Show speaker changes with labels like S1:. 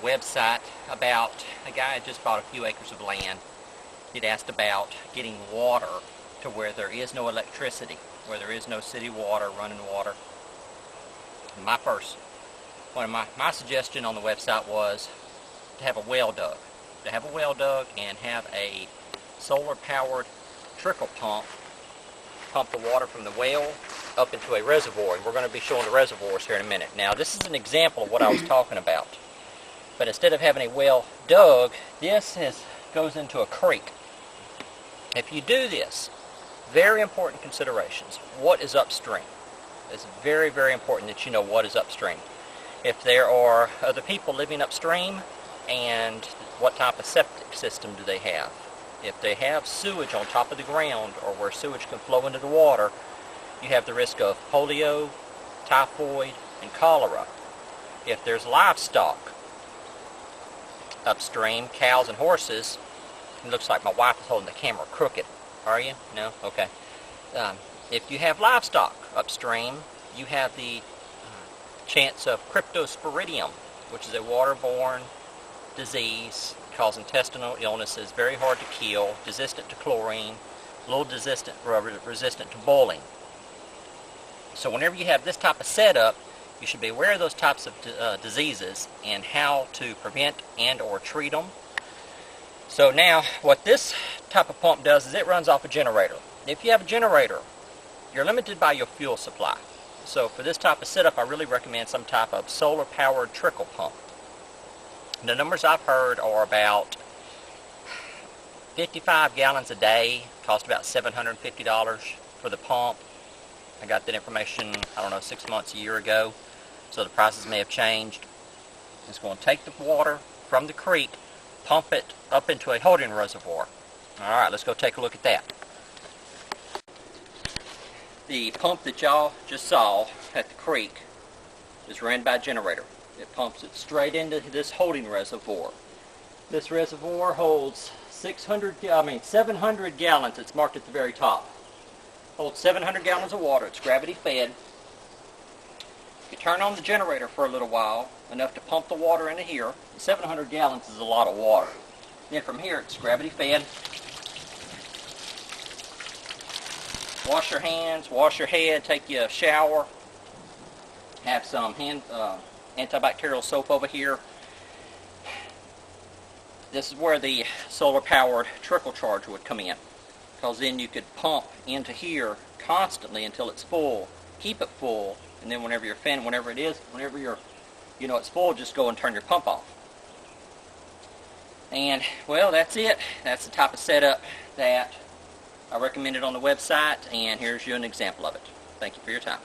S1: website about a guy who just bought a few acres of land. He'd asked about getting water to where there is no electricity, where there is no city water, running water. My suggestion on the website was to have a well dug. To have a well dug and have a solar-powered trickle pump the water from the well up into a reservoir, and we're going to be showing the reservoirs here in a minute. Now, this is an example of what I was talking about. But instead of having a well dug, this goes into a creek. If you do this, very important considerations. What is upstream? It's very, very important that you know what is upstream. If there are other people living upstream, and what type of septic system do they have? If they have sewage on top of the ground, or where sewage can flow into the water, you have the risk of polio, typhoid, and cholera. If there's livestock upstream, cows and horses, it looks like my wife is holding the camera crooked. Are you? No? Okay. If you have livestock upstream, you have the chance of cryptosporidium, which is a waterborne disease, cause intestinal illnesses, very hard to kill, resistant to chlorine, a little resistant to boiling. So whenever you have this type of setup, you should be aware of those types of diseases and how to prevent and or treat them. So now, what this type of pump does is it runs off a generator. If you have a generator, you're limited by your fuel supply. So for this type of setup, I really recommend some type of solar-powered trickle pump. The numbers I've heard are about 55 gallons a day, cost about $750 for the pump. I got that information, I don't know, 6 months, a year ago, so the prices may have changed. It's going to take the water from the creek, pump it up into a holding reservoir. Alright, let's go take a look at that. The pump that y'all just saw at the creek is ran by a generator. It pumps it straight into this holding reservoir. This reservoir holds 700 gallons. It's marked at the very top. Holds 700 gallons of water. It's gravity fed. You turn on the generator for a little while, enough to pump the water into here. 700 gallons is a lot of water. Then from here, it's gravity fed. Wash your hands, wash your head, take you a shower. Have some antibacterial soap over here. This is where the solar-powered trickle charger would come in, because then you could pump into here constantly until it's full. Keep it full, and then whenever it's full, just go and turn your pump off. And well, that's it. That's the type of setup that I recommended on the website, and here's you an example of it. Thank you for your time.